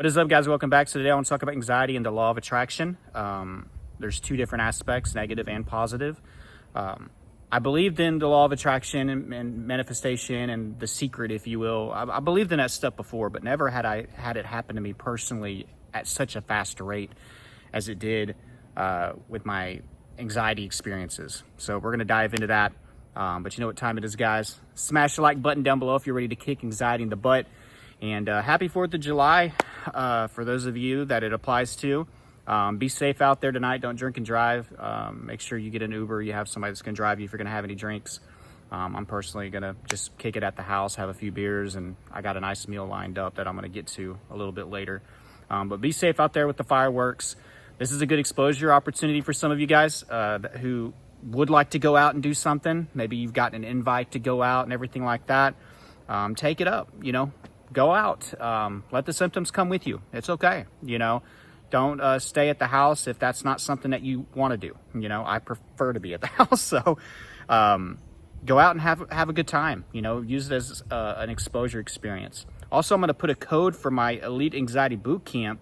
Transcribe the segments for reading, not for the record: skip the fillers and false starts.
What is up, guys? Welcome back. So today I want to talk about anxiety and the law of attraction. There's two different aspects, negative and positive. I believed in the law of attraction and manifestation and the secret, if you will. I believed in that stuff before, but never had I had it happen to me personally at such a fast rate as it did with my anxiety experiences. So we're going to dive into that. But you know what time it is, guys. Smash the like button down below if you're ready to kick anxiety in the butt. And happy 4th of July for those of you that it applies to. Be safe out there tonight. Don't drink and drive. Make sure you get an Uber. You have somebody that's going to drive you if you're going to have any drinks. I'm personally going to just kick it at the house, have a few beers, and I got a nice meal lined up that I'm going to get to a little bit later. But be safe out there with the fireworks. This is a good exposure opportunity for some of you guys who would like to go out and do something. Maybe you've gotten an invite to go out and everything like that. Take it up, Go out. Let the symptoms come with you. It's okay. Don't stay at the house if that's not something that you want to do. I prefer to be at the house. So go out and have a good time. Use it as an exposure experience. Also, I'm going to put a code for my Elite Anxiety Bootcamp.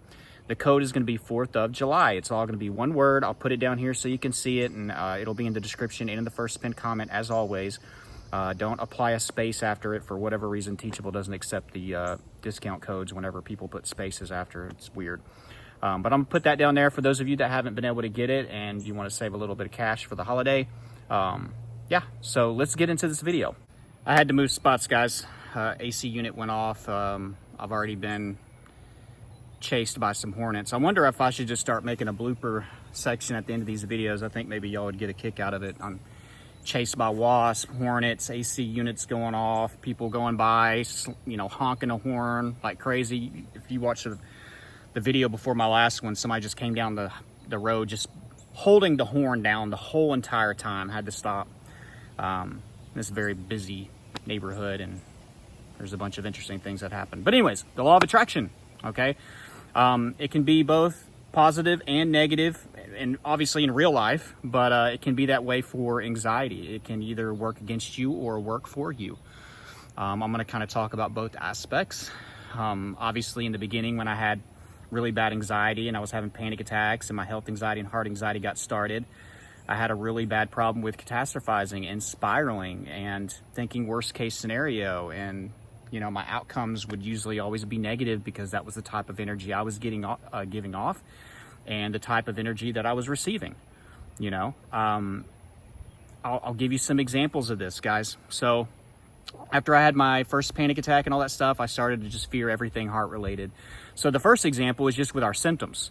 The code is going to be 4th of July. It's all going to be one word. I'll put it down here so you can see it, and it'll be in the description and in the first pinned comment as always. Don't apply a space after it for whatever reason. Teachable doesn't accept the discount codes whenever people put spaces after. It's weird. But I'm going to put that down there for those of you that haven't been able to get it and you want to save a little bit of cash for the holiday. Yeah, so let's get into this video. I had to move spots, guys. AC unit went off. I've already been chased by some hornets. I wonder if I should just start making a blooper section at the end of these videos. I think maybe y'all would get a kick out of it. I'm chased by wasps, hornets, AC units going off, people going by, honking a horn like crazy. If you watch the video before my last one, somebody just came down the road just holding the horn down the whole entire time. Had to stop. This is a very busy neighborhood and there's a bunch of interesting things that happen. But anyways, the law of attraction, okay? It can be both positive and negative, and obviously in real life, but it can be that way for anxiety. It can either work against you or work for you. I'm going to kind of talk about both aspects. Obviously in the beginning when I had really bad anxiety and I was having panic attacks and my health anxiety and heart anxiety got started, I had a really bad problem with catastrophizing and spiraling and thinking worst case scenario, and my outcomes would usually always be negative because that was the type of energy I was giving off and the type of energy that I was receiving. I'll give you some examples of this, guys. So after I had my first panic attack and all that stuff, I started to just fear everything heart related. So the first example is just with our symptoms.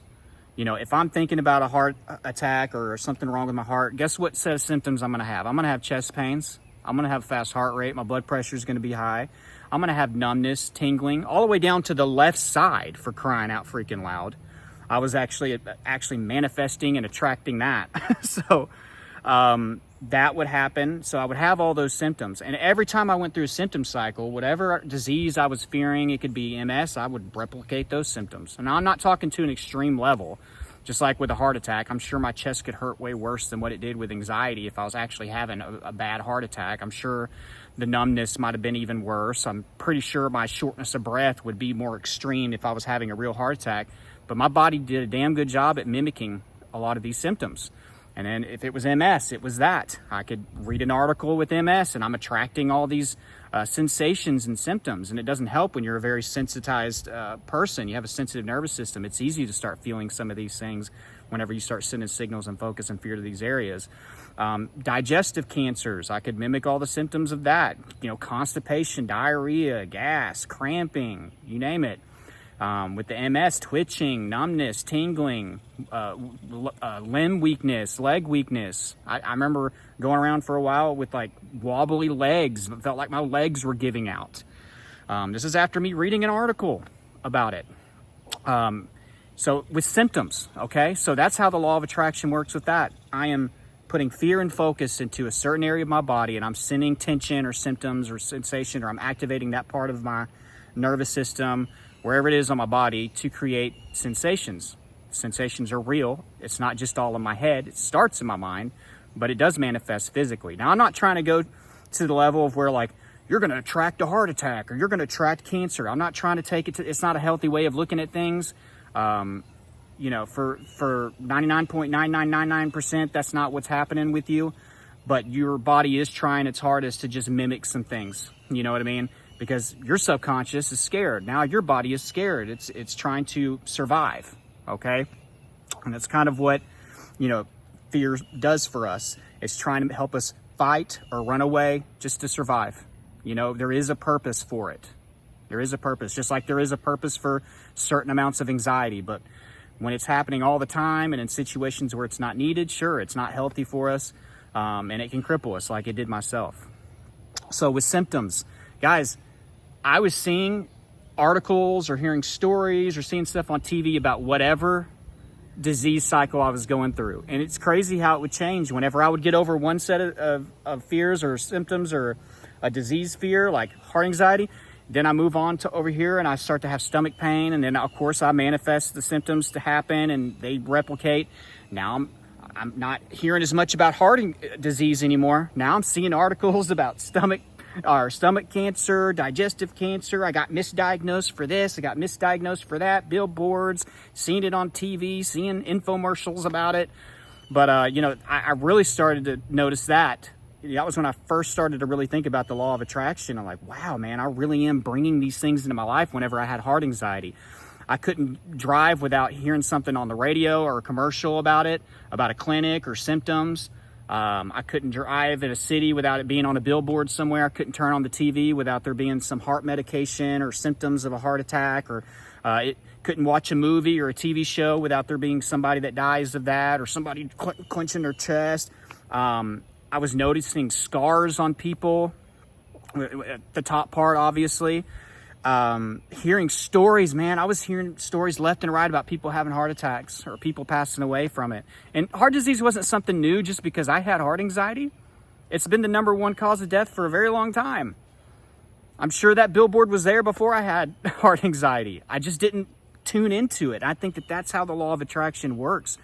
If I'm thinking about a heart attack or something wrong with my heart, guess what set of symptoms I'm going to have? I'm going to have chest pains. I'm going to have fast heart rate. My blood pressure is going to be high. I'm going to have numbness, tingling, all the way down to the left side, for crying out freaking loud. I was actually manifesting and attracting that. So that would happen. So I would have all those symptoms. And every time I went through a symptom cycle, whatever disease I was fearing, it could be MS, I would replicate those symptoms. And I'm not talking to an extreme level. Just like with a heart attack, I'm sure my chest could hurt way worse than what it did with anxiety if I was actually having a bad heart attack. I'm sure the numbness might have been even worse. I'm pretty sure my shortness of breath would be more extreme if I was having a real heart attack. But my body did a damn good job at mimicking a lot of these symptoms. And then if it was MS, it was that. I could read an article with MS and I'm attracting all these sensations and symptoms. And it doesn't help when you're a very sensitized person. You have a sensitive nervous system. It's easy to start feeling some of these things whenever you start sending signals and focus and fear to these areas. Digestive cancers, I could mimic all the symptoms of that. Constipation, diarrhea, gas, cramping, you name it. With the MS, twitching, numbness, tingling, limb weakness, leg weakness. I remember going around for a while with like wobbly legs. It felt like my legs were giving out. This is after me reading an article about it. So with symptoms, okay? So that's how the law of attraction works with that. I am putting fear and focus into a certain area of my body and I'm sending tension or symptoms or sensation, or I'm activating that part of my nervous system, wherever it is on my body, to create sensations. Sensations are real. It's not just all in my head. It starts in my mind, but it does manifest physically. Now, I'm not trying to go to the level of where like you're going to attract a heart attack or you're going to attract cancer. I'm not trying to take it to, it's not a healthy way of looking at things. You know, for 99.9999%, that's not what's happening with you. But your body is trying its hardest to just mimic some things. You know what I mean? Because your subconscious is scared. Now your body is scared. It's trying to survive. Okay? And that's kind of what, you know, fear does for us. It's trying to help us fight or run away just to survive. You know, there is a purpose for it. There is a purpose, just like there is a purpose for certain amounts of anxiety. But when it's happening all the time and in situations where it's not needed, sure, it's not healthy for us, and it can cripple us like it did myself. So with symptoms, guys, I was seeing articles or hearing stories or seeing stuff on TV about whatever disease cycle I was going through. And it's crazy how it would change. Whenever I would get over one set of fears or symptoms or a disease fear, like heart anxiety, then I move on to over here and I start to have stomach pain. And then, of course, I manifest the symptoms to happen and they replicate. Now I'm not hearing as much about heart disease anymore. Now I'm seeing articles about stomach cancer, digestive cancer. I got misdiagnosed for this. I got misdiagnosed for that. Billboards, seeing it on TV, seeing infomercials about it. But, you know, I really started to notice that. That was when I first started to really think about the law of attraction. I'm like, wow, man, I really am bringing these things into my life whenever I had heart anxiety. I couldn't drive without hearing something on the radio or a commercial about it, about a clinic or symptoms. I couldn't drive in a city without it being on a billboard somewhere. I couldn't turn on the TV without there being some heart medication or symptoms of a heart attack, or couldn't watch a movie or a TV show without there being somebody that dies of that or somebody clenching their chest. I was noticing scars on people, the top part, obviously. Hearing stories, man, I was hearing stories left and right about people having heart attacks or people passing away from it. And heart disease wasn't something new just because I had heart anxiety. It's been the #1 cause of death for a very long time. I'm sure that billboard was there before I had heart anxiety. I just didn't tune into it. I think that that's how the law of attraction works.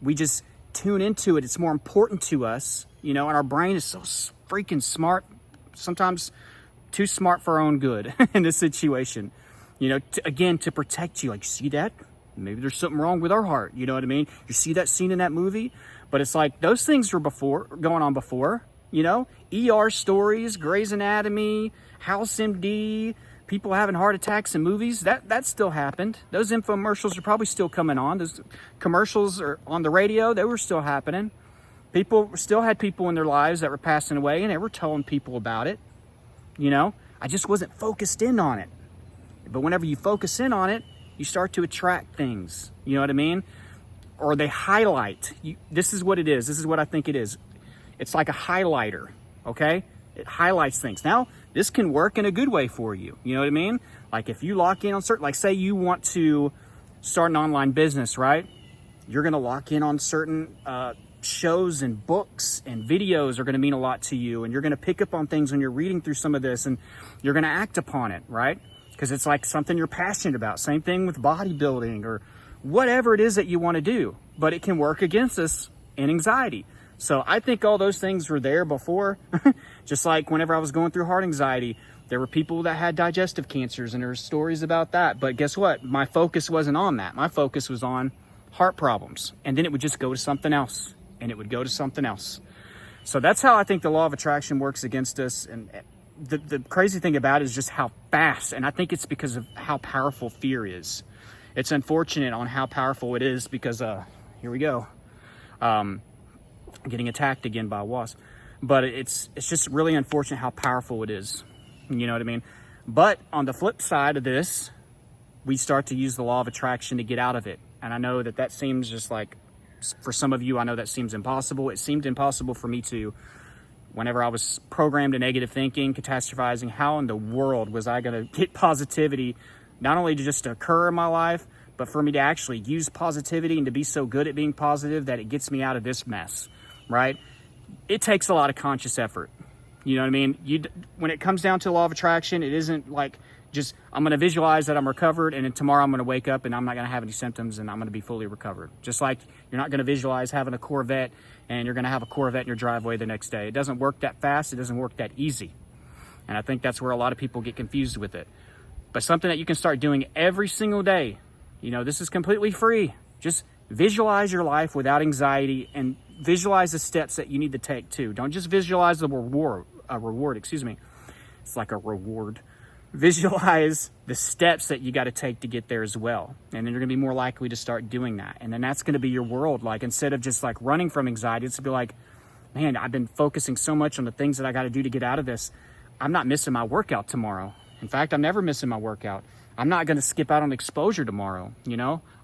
We just tune into it. It's more important to us, you know, and our brain is so freaking smart, sometimes too smart for our own good in this situation, you know, to protect you. Like, you see that? Maybe there's something wrong with our heart. You know what I mean? You see that scene in that movie? But it's like those things were going on before, you know, ER stories, Grey's Anatomy, House MD, people having heart attacks in movies. That still happened. Those infomercials are probably still coming on. Those commercials are on the radio. They were still happening. People still had people in their lives that were passing away and they were telling people about it. You know, I just wasn't focused in on it. But whenever you focus in on it, you start to attract things. You know what I mean? Or they highlight. This is what it is. This is what I think it is. It's like a highlighter, okay? It highlights things. Now, this can work in a good way for you. You know what I mean? Like if you lock in on certain, like say you want to start an online business, right? You're going to lock in on certain shows and books and videos are going to mean a lot to you, and you're going to pick up on things when you're reading through some of this, and you're going to act upon it, right? Because it's like something you're passionate about. Same thing with bodybuilding or whatever it is that you want to do, but it can work against us in anxiety. So I think all those things were there before. Just like whenever I was going through heart anxiety, there were people that had digestive cancers and there were stories about that. But guess what? My focus wasn't on that. My focus was on heart problems, and then it would just go to something else. And it would go to something else. So that's how I think the law of attraction works against us. And the crazy thing about it is just how fast, and I think it's because of how powerful fear is. It's unfortunate on how powerful it is because, here we go, getting attacked again by a wasp. But it's just really unfortunate how powerful it is. You know what I mean? But on the flip side of this, we start to use the law of attraction to get out of it. And I know that seems just like, for some of you, I know that seems impossible. It seemed impossible for me too. Whenever I was programmed to negative thinking, catastrophizing, how in the world was I going to get positivity, not only to just occur in my life, but for me to actually use positivity and to be so good at being positive that it gets me out of this mess, right? It takes a lot of conscious effort. You know what I mean? When it comes down to the law of attraction, it isn't like just, I'm going to visualize that I'm recovered, and then tomorrow I'm going to wake up and I'm not going to have any symptoms and I'm going to be fully recovered. Just like you're not going to visualize having a Corvette and you're going to have a Corvette in your driveway the next day. It doesn't work that fast. It doesn't work that easy. And I think that's where a lot of people get confused with it. But something that you can start doing every single day, this is completely free. Just visualize your life without anxiety and visualize the steps that you need to take too. Don't just visualize the reward, excuse me. It's like a reward. Visualize the steps that you got to take to get there as well. And then you're going to be more likely to start doing that. And then that's going to be your world. Like, instead of just like running from anxiety, it's to be like, man, I've been focusing so much on the things that I got to do to get out of this. I'm not missing my workout tomorrow. In fact, I'm never missing my workout. I'm not going to skip out on exposure tomorrow. I'm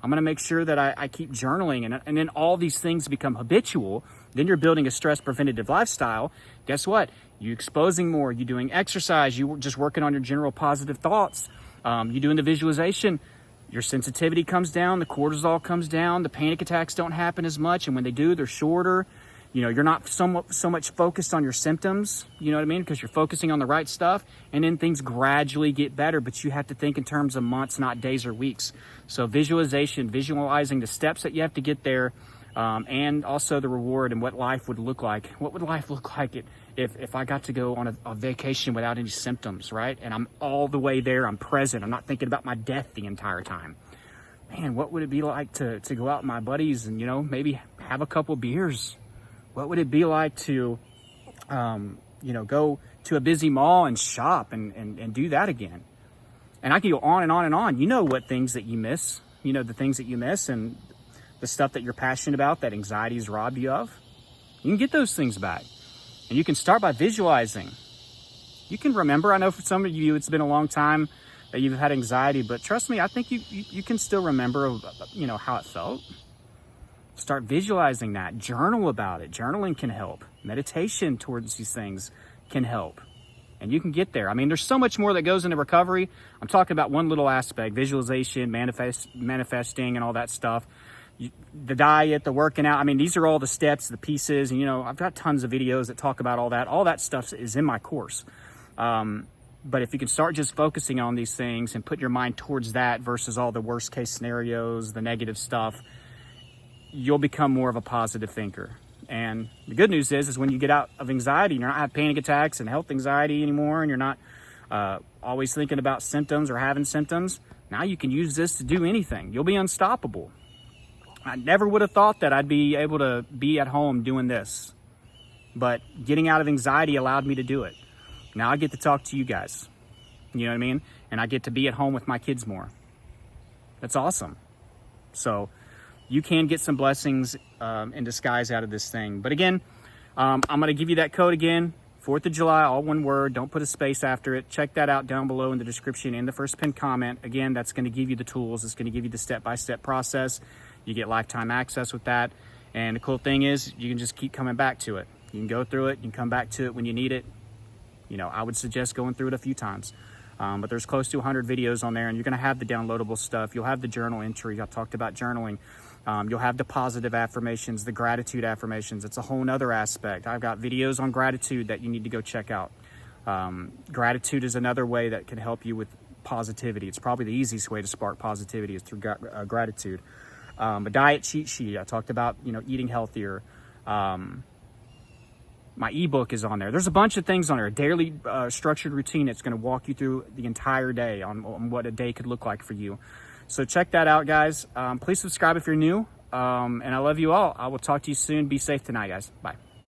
going to make sure that I keep journaling, and then all these things become habitual. Then you're building a stress preventative lifestyle. Guess what? You exposing more, you doing exercise, you just working on your general positive thoughts. You doing the visualization, your sensitivity comes down, the cortisol comes down, the panic attacks don't happen as much. And when they do, they're shorter. You're not so much focused on your symptoms, you know what I mean? Because you're focusing on the right stuff, and then things gradually get better, but you have to think in terms of months, not days or weeks. So visualization, visualizing the steps that you have to get there, and also the reward and what life would look like. What would life look like if I got to go on a vacation without any symptoms, right? And I'm all the way there, I'm present, I'm not thinking about my death the entire time. Man, what would it be like to go out with my buddies and, maybe have a couple beers? What would it be like to, go to a busy mall and shop and do that again? And I can go on and on and on. What things that you miss, the things that you miss and the stuff that you're passionate about that anxiety has robbed you of. You can get those things back. And you can start by visualizing. You can remember. I know for some of you, it's been a long time that you've had anxiety, but trust me, I think you can still remember, how it felt. Start visualizing that. Journal about it. Journaling can help. Meditation towards these things can help. And you can get there. I mean, there's so much more that goes into recovery. I'm talking about one little aspect: visualization, manifesting, and all that stuff. The diet, the working out. I mean, these are all the steps, the pieces. And, I've got tons of videos that talk about all that. All that stuff is in my course. But if you can start just focusing on these things and put your mind towards that versus all the worst case scenarios, the negative stuff, you'll become more of a positive thinker. And the good news is when you get out of anxiety, you're not having panic attacks and health anxiety anymore, and you're not always thinking about symptoms or having symptoms. Now you can use this to do anything. You'll be unstoppable. I never would have thought that I'd be able to be at home doing this, but getting out of anxiety allowed me to do it. Now I get to talk to you guys, you know what I mean? And I get to be at home with my kids more. That's awesome. So you can get some blessings in disguise out of this thing. But again, I'm going to give you that code again. 4th of July, all one word. Don't put a space after it. Check that out down below in the description in the first pinned comment. Again, that's going to give you the tools. It's going to give you the step-by-step process. You get lifetime access with that. And the cool thing is you can just keep coming back to it. You can go through it. You can come back to it when you need it. I would suggest going through it a few times. But there's close to 100 videos on there, and you're going to have the downloadable stuff. You'll have the journal entry. I talked about journaling. You'll have the positive affirmations, the gratitude affirmations. It's a whole nother aspect. I've got videos on gratitude that you need to go check out. Gratitude is another way that can help you with positivity. It's probably the easiest way to spark positivity is through gratitude. A diet cheat sheet. I talked about, eating healthier. My ebook is on there. There's a bunch of things on there. A daily structured routine that's going to walk you through the entire day on what a day could look like for you. So check that out, guys. Please subscribe if you're new. And I love you all. I will talk to you soon. Be safe tonight, guys. Bye.